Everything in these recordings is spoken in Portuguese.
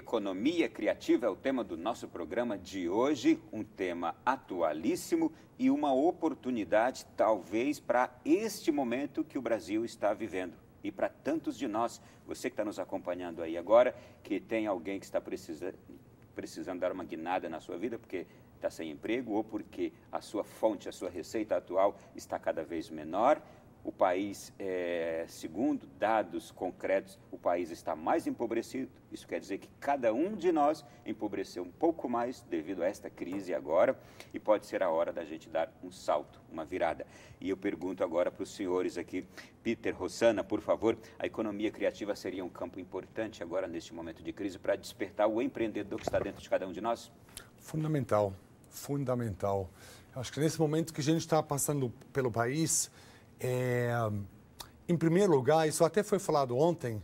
Economia criativa é o tema do nosso programa de hoje, um tema atualíssimo e uma oportunidade, talvez, para este momento que o Brasil está vivendo. E para tantos de nós, você que está nos acompanhando aí agora, que tem alguém que está precisando dar uma guinada na sua vida, porque está sem emprego ou porque a sua fonte, a sua receita atual está cada vez menor. O país, segundo dados concretos, o país está mais empobrecido. Isso quer dizer que cada um de nós empobreceu um pouco mais devido a esta crise agora e pode ser a hora da gente dar um salto, uma virada. E eu pergunto agora para os senhores aqui, Peter, Rosana, por favor, a economia criativa seria um campo importante agora neste momento de crise para despertar o empreendedor que está dentro de cada um de nós? Fundamental, fundamental. Eu acho que nesse momento que a gente está passando pelo país, em primeiro lugar, isso até foi falado ontem,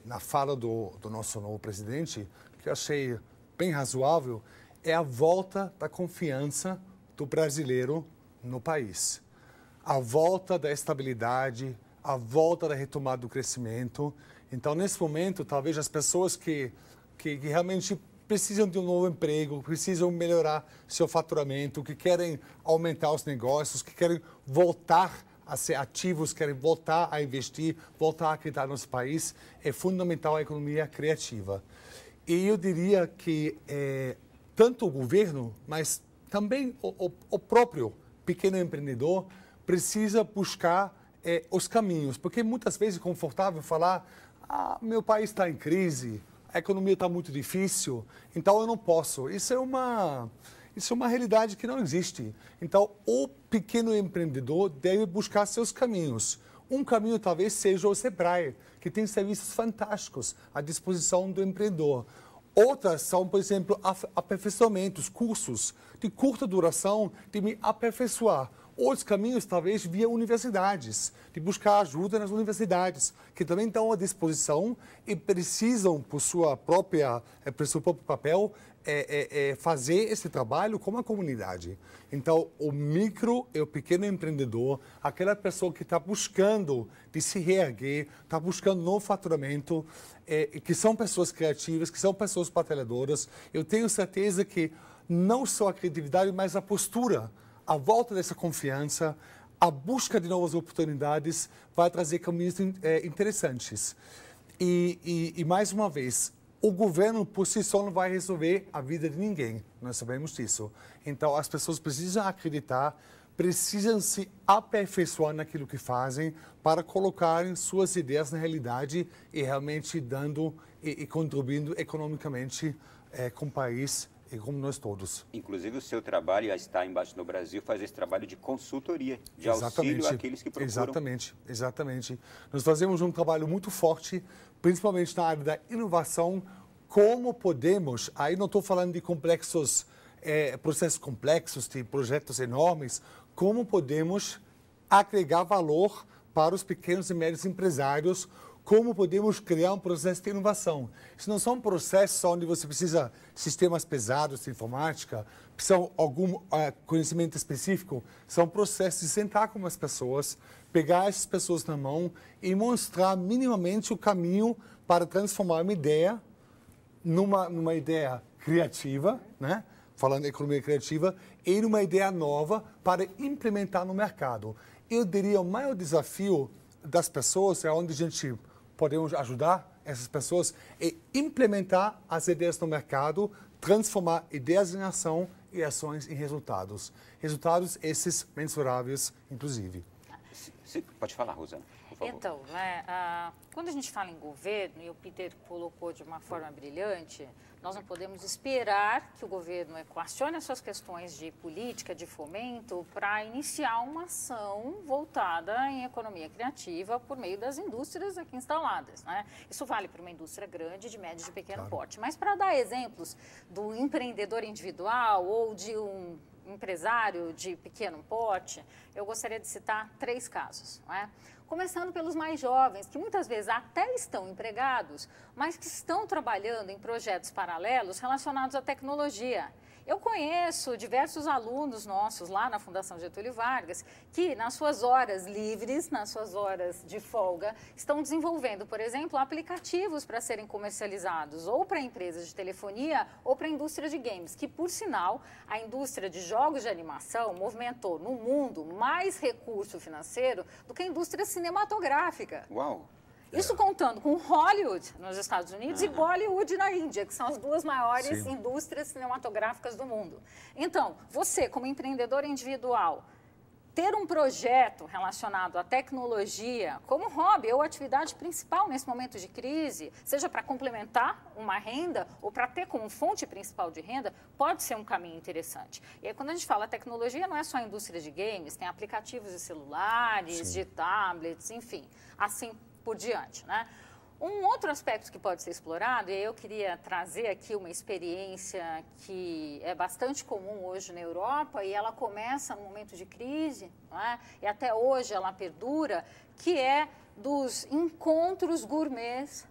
na fala do nosso novo presidente, que eu achei bem razoável, é a volta da confiança do brasileiro no país. A volta da estabilidade, a volta da retomada do crescimento. Então, nesse momento, talvez as pessoas que realmente precisam de um novo emprego, precisam melhorar seu faturamento, que querem aumentar os negócios, que querem voltar a ser ativos, querem voltar a investir, voltar a acreditar no nosso país, é fundamental a economia criativa. E eu diria que tanto o governo, mas também o próprio pequeno empreendedor precisa buscar os caminhos, porque muitas vezes é confortável falar, meu país está em crise, a economia está muito difícil, então eu não posso. Isso é uma realidade que não existe. Então, o pequeno empreendedor deve buscar seus caminhos. Um caminho talvez seja o Sebrae, que tem serviços fantásticos à disposição do empreendedor. Outras são, por exemplo, aperfeiçoamentos, cursos de curta duração, de me aperfeiçoar. Outros caminhos, talvez, via universidades, de buscar ajuda nas universidades, que também estão à disposição e precisam, por seu próprio papel, fazer esse trabalho com a comunidade. Então, o micro e o pequeno empreendedor, aquela pessoa que está buscando de se reerguer, está buscando novo faturamento, que são pessoas criativas, que são pessoas batalhadoras, eu tenho certeza que não só a criatividade, mas a postura, a volta dessa confiança, a busca de novas oportunidades vai trazer caminhos interessantes. E mais uma vez, o governo por si só não vai resolver a vida de ninguém, nós sabemos disso. Então, as pessoas precisam acreditar, precisam se aperfeiçoar naquilo que fazem para colocarem suas ideias na realidade e realmente dando e contribuindo economicamente com o país e como nós todos. Inclusive, o seu trabalho, já está embaixo no Brasil, faz esse trabalho de consultoria, de auxílio àqueles que procuram. Exatamente. Nós fazemos um trabalho muito forte, principalmente na área da inovação, como podemos, aí não estou falando de processos complexos, de projetos enormes, como podemos agregar valor para os pequenos e médios empresários, como podemos criar um processo de inovação. Isso não são processos onde você precisa de sistemas pesados de informática, precisa de algum conhecimento específico. São processos de sentar com as pessoas, pegar essas pessoas na mão e mostrar minimamente o caminho para transformar uma ideia numa ideia criativa, né? Falando de economia criativa, e numa ideia nova para implementar no mercado. Eu diria o maior desafio das pessoas é onde a gente podemos ajudar essas pessoas é implementar as ideias no mercado, transformar ideias em ação e ações em resultados. Resultados esses mensuráveis, inclusive. Pode falar, Rosana, por favor. Então, quando a gente fala em governo, e o Peter colocou de uma forma brilhante, nós não podemos esperar que o governo equacione as suas questões de política, de fomento, para iniciar uma ação voltada em economia criativa por meio das indústrias aqui instaladas, né? Isso vale para uma indústria grande, de médio e de pequeno porte. Mas para dar exemplos do empreendedor individual ou de um empresário de pequeno porte, eu gostaria de citar 3 casos, não é? Começando pelos mais jovens, que muitas vezes até estão empregados, mas que estão trabalhando em projetos paralelos relacionados à tecnologia. Eu conheço diversos alunos nossos lá na Fundação Getúlio Vargas que, nas suas horas livres, nas suas horas de folga, estão desenvolvendo, por exemplo, aplicativos para serem comercializados ou para empresas de telefonia ou para a indústria de games, que, por sinal, a indústria de jogos de animação movimentou no mundo mais recurso financeiro do que a indústria cinematográfica. Uau! Isso contando com Hollywood nos Estados Unidos e Bollywood na Índia, que são as duas maiores indústrias cinematográficas do mundo. Então, você, como empreendedor individual, ter um projeto relacionado à tecnologia como hobby ou atividade principal nesse momento de crise, seja para complementar uma renda ou para ter como fonte principal de renda, pode ser um caminho interessante. E aí, quando a gente fala tecnologia, não é só a indústria de games, tem aplicativos de celulares, de tablets, enfim, assim por diante, né? Um outro aspecto que pode ser explorado, e eu queria trazer aqui uma experiência que é bastante comum hoje na Europa, e ela começa no momento de crise, não é? E até hoje ela perdura, que é dos encontros gourmets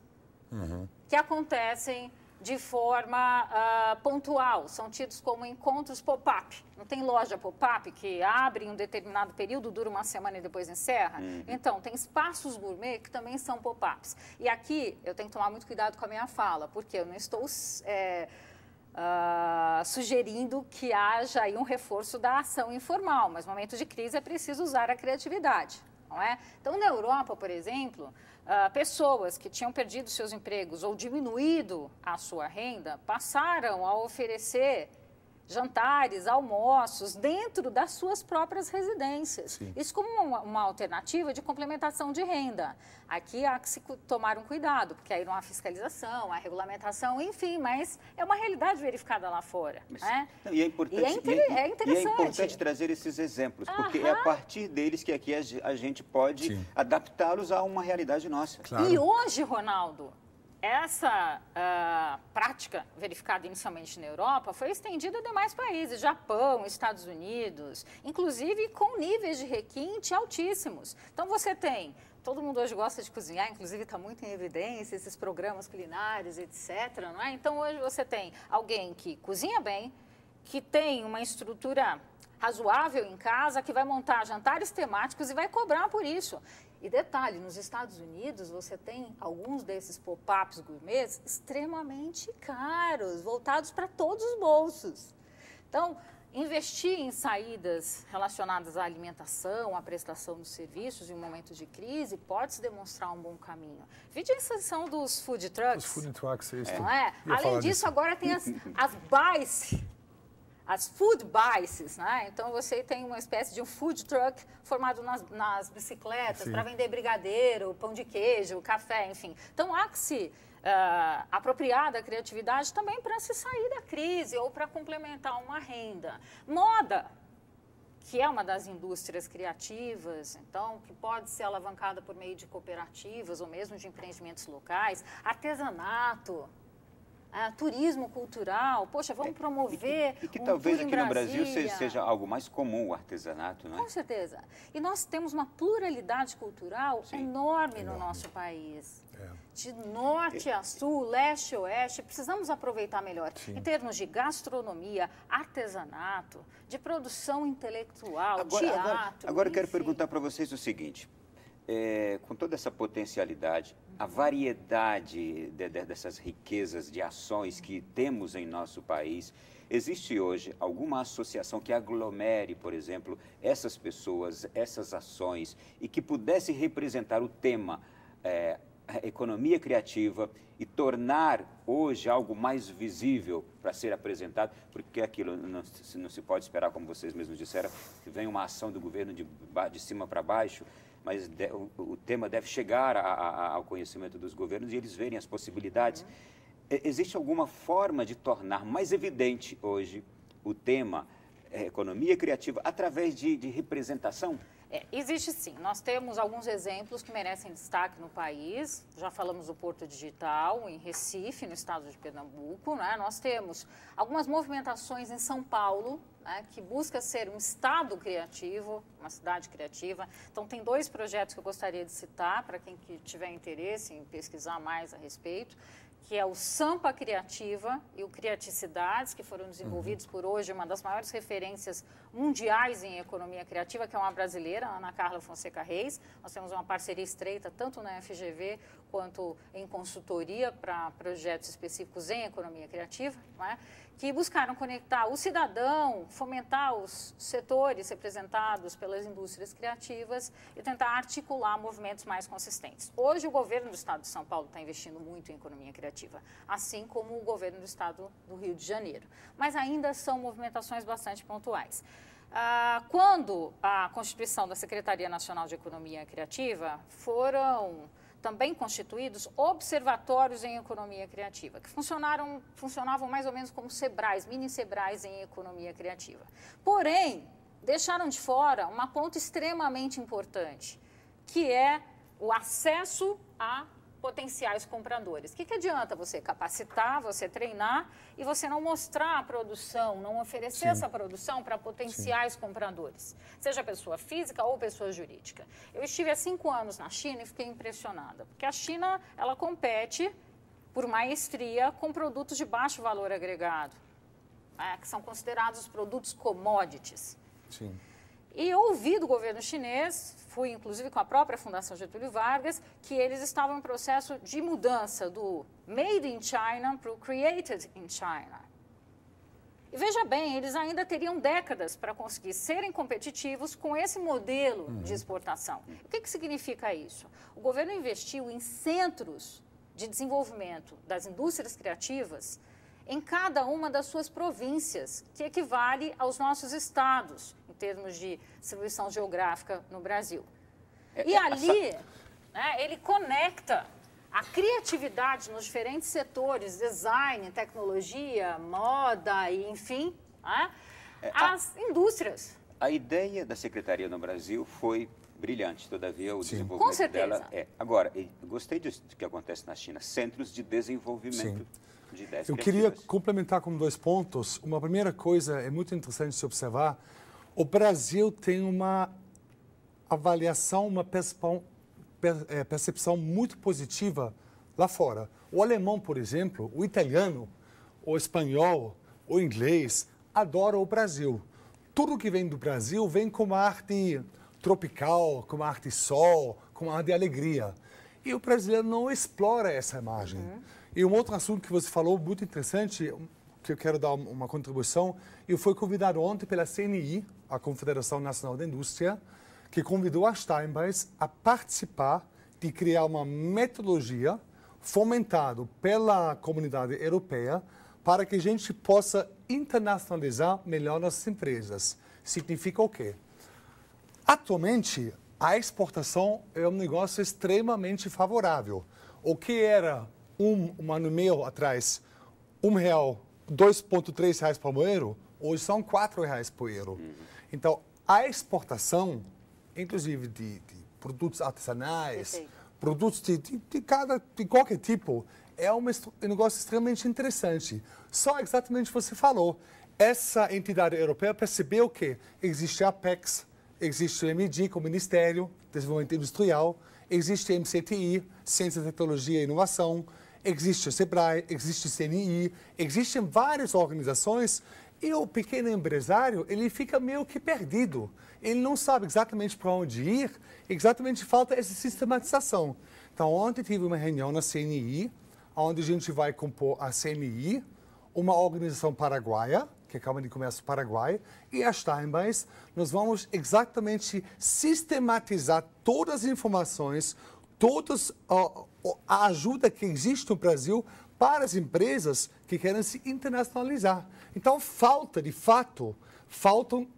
que acontecem de forma pontual, são tidos como encontros pop-up. Não tem loja pop-up que abre em um determinado período, dura uma semana e depois encerra? Então, tem espaços gourmet que também são pop-ups. E aqui eu tenho que tomar muito cuidado com a minha fala, porque eu não estou sugerindo que haja aí um reforço da ação informal, mas no momento de crise é preciso usar a criatividade, não é? Então, na Europa, por exemplo, pessoas que tinham perdido seus empregos ou diminuído a sua renda passaram a oferecer jantares, almoços dentro das suas próprias residências. Sim. Isso como uma alternativa de complementação de renda. Aqui há que se tomar um cuidado, porque aí não há fiscalização, há regulamentação, enfim, mas é uma realidade verificada lá fora. Mas, né? Não, e é importante, é interessante. E é importante trazer esses exemplos, porque é a partir deles que aqui a gente pode adaptá-los a uma realidade nossa. Claro. E hoje, Ronaldo, essa prática verificada inicialmente na Europa foi estendida a demais países, Japão, Estados Unidos, inclusive com níveis de requinte altíssimos. Então você tem, todo mundo hoje gosta de cozinhar, inclusive está muito em evidência esses programas culinários, etc. Não é? Então hoje você tem alguém que cozinha bem, que tem uma estrutura razoável em casa, que vai montar jantares temáticos e vai cobrar por isso. E detalhe, nos Estados Unidos você tem alguns desses pop-ups gourmets extremamente caros, voltados para todos os bolsos. Então, investir em saídas relacionadas à alimentação, à prestação de serviços em um momento de crise pode se demonstrar um bom caminho. Vide a exceção dos food trucks. Os food trucks, isso. Não é? Além disso, agora tem as bice. As food bices, né? Então você tem uma espécie de um food truck formado nas bicicletas para vender brigadeiro, pão de queijo, café, enfim. Então há que se apropriar da criatividade também para se sair da crise ou para complementar uma renda. Moda, que é uma das indústrias criativas, então, que pode ser alavancada por meio de cooperativas ou mesmo de empreendimentos locais, artesanato. Turismo cultural, poxa, vamos promover e que talvez aqui no Brasil Brasília. seja algo mais comum o artesanato, não é? Com certeza. E nós temos uma pluralidade cultural enorme no nosso país. De norte a sul, leste a oeste, precisamos aproveitar melhor. Em termos de gastronomia, artesanato, de produção intelectual, teatro. Agora eu quero perguntar para vocês o seguinte. Com toda essa potencialidade, a variedade dessas riquezas de ações que temos em nosso país, existe hoje alguma associação que aglomere, por exemplo, essas pessoas, essas ações e que pudesse representar o tema a economia criativa e tornar hoje algo mais visível para ser apresentado, porque aquilo não se pode esperar, como vocês mesmos disseram, que venha uma ação do governo de cima para baixo, mas o tema deve chegar ao conhecimento dos governos e eles verem as possibilidades. Existe alguma forma de tornar mais evidente hoje o tema economia criativa através de representação? Existe sim. Nós temos alguns exemplos que merecem destaque no país. Já falamos do Porto Digital, em Recife, no estado de Pernambuco. Né? Nós temos algumas movimentações em São Paulo, né, que busca ser um estado criativo, uma cidade criativa. Então, tem 2 projetos que eu gostaria de citar para quem que tiver interesse em pesquisar mais a respeito, que é o Sampa Criativa e o Criaticidades, que foram desenvolvidos por hoje uma das maiores referências mundiais em economia criativa, que é uma brasileira, Ana Carla Fonseca Reis. Nós temos uma parceria estreita tanto na FGV quanto em consultoria para projetos específicos em economia criativa, não é? Que buscaram conectar o cidadão, fomentar os setores representados pelas indústrias criativas e tentar articular movimentos mais consistentes. Hoje, o governo do Estado de São Paulo está investindo muito em economia criativa, assim como o governo do Estado do Rio de Janeiro. Mas ainda são movimentações bastante pontuais. Quando a constituição da Secretaria Nacional de Economia Criativa foram também constituídos observatórios em economia criativa, que funcionavam mais ou menos como SEBRAES, mini-SEBRAES em economia criativa. Porém, deixaram de fora uma ponta extremamente importante, que é o acesso a potenciais compradores. O que adianta você capacitar, você treinar e você não mostrar a produção, não oferecer essa produção para potenciais compradores, seja pessoa física ou pessoa jurídica. Eu estive há 5 anos na China e fiquei impressionada, porque a China, ela compete por maestria com produtos de baixo valor agregado, que são considerados produtos commodities. Sim. E eu ouvi do governo chinês, fui inclusive com a própria Fundação Getúlio Vargas, que eles estavam em processo de mudança do Made in China para o Created in China. E veja bem, eles ainda teriam décadas para conseguir serem competitivos com esse modelo de exportação. O que significa isso? O governo investiu em centros de desenvolvimento das indústrias criativas em cada uma das suas províncias, que equivale aos nossos estados, em termos de distribuição geográfica no Brasil. E ali, né, ele conecta a criatividade nos diferentes setores, design, tecnologia, moda e, enfim, né, as indústrias. A ideia da Secretaria no Brasil foi brilhante, todavia o desenvolvimento com certeza dela é. Agora, eu gostei disso que acontece na China, centros de desenvolvimento. De ideias eu criativas. queria complementar com 2 pontos. Uma primeira coisa, é muito interessante se observar, o Brasil tem uma avaliação, uma percepção muito positiva lá fora. O alemão, por exemplo, o italiano, o espanhol, o inglês, adoram o Brasil. Tudo que vem do Brasil vem com uma arte tropical, com uma arte sol, com uma arte de alegria. E o brasileiro não explora essa imagem. E um outro assunto que você falou, muito interessante, que eu quero dar uma contribuição, eu fui convidado ontem pela CNI, a Confederação Nacional da Indústria, que convidou a Steinbeis a participar de criar uma metodologia fomentada pela comunidade europeia para que a gente possa internacionalizar melhor nossas empresas. Significa o quê? Atualmente, a exportação é um negócio extremamente favorável. O que era um ano e meio atrás, R$1, 2,3 reais por euro, hoje são R$4 por euro. Então, a exportação, inclusive de produtos artesanais, produtos de qualquer tipo, é um negócio extremamente interessante. Só exatamente o que você falou. Essa entidade europeia percebeu que existe a Apex, existe o MD, como Ministério do Desenvolvimento Industrial, existe a MCTI, Ciência, Tecnologia e Inovação, existe o SEBRAE, existe o CNI, existem várias organizações e o pequeno empresário, ele fica meio que perdido. Ele não sabe exatamente para onde ir, exatamente falta essa sistematização. Então, ontem tive uma reunião na CNI, onde a gente vai compor a CNI, uma organização paraguaia, que é a Câmara de Comércio Paraguai, e a Steinbeis. Nós vamos exatamente sistematizar todas as informações, todas a ajuda que existe no Brasil para as empresas que querem se internacionalizar. Então, faltam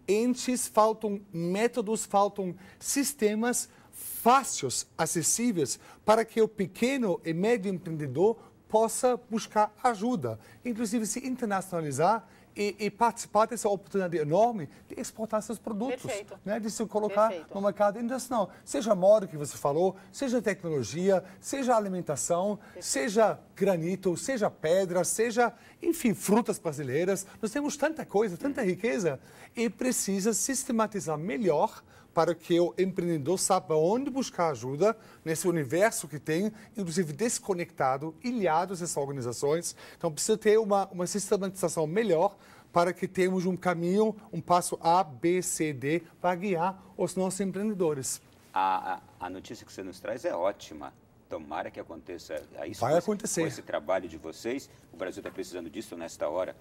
entes, faltam métodos, faltam sistemas fáceis, acessíveis, para que o pequeno e médio empreendedor possa buscar ajuda, inclusive se internacionalizar e participar dessa oportunidade enorme de exportar seus produtos, né? De se colocar no mercado internacional. Seja moda que você falou, seja tecnologia, seja alimentação, seja granito, seja pedra, seja, enfim, frutas brasileiras. Nós temos tanta coisa, tanta riqueza e precisa sistematizar melhor para que o empreendedor saiba onde buscar ajuda nesse universo que tem, inclusive desconectado, ilhados essas organizações. Então, precisa ter uma sistematização melhor para que tenhamos um caminho, um passo A, B, C, D, para guiar os nossos empreendedores. A notícia que você nos traz é ótima. Tomara que aconteça. Vai acontecer. Com esse trabalho de vocês, o Brasil está precisando disso nesta hora.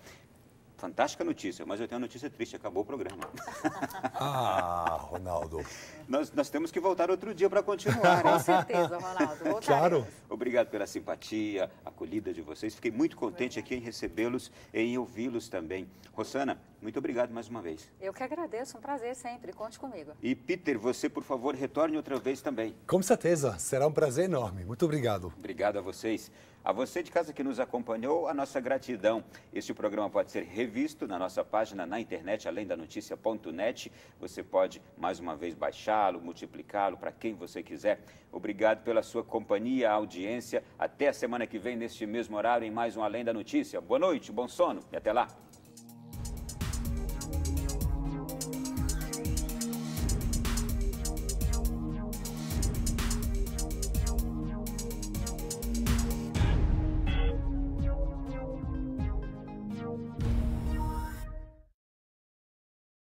Fantástica notícia, mas eu tenho uma notícia triste, acabou o programa. Ronaldo. Nós temos que voltar outro dia para continuar, hein? Com certeza, Ronaldo. Voltaremos. Claro. Obrigado pela simpatia, acolhida de vocês. Fiquei muito contente aqui em recebê-los e em ouvi-los também. Rossana, muito obrigado mais uma vez. Eu que agradeço, um prazer sempre. Conte comigo. E Peter, você, por favor, retorne outra vez também. Com certeza, será um prazer enorme. Muito obrigado. Obrigado a vocês. A você de casa que nos acompanhou, a nossa gratidão. Este programa pode ser revisto na nossa página na internet, alemdanoticia.net. Você pode, mais uma vez, baixá-lo, multiplicá-lo para quem você quiser. Obrigado pela sua companhia, audiência. Até a semana que vem, neste mesmo horário, em mais um Além da Notícia. Boa noite, bom sono e até lá.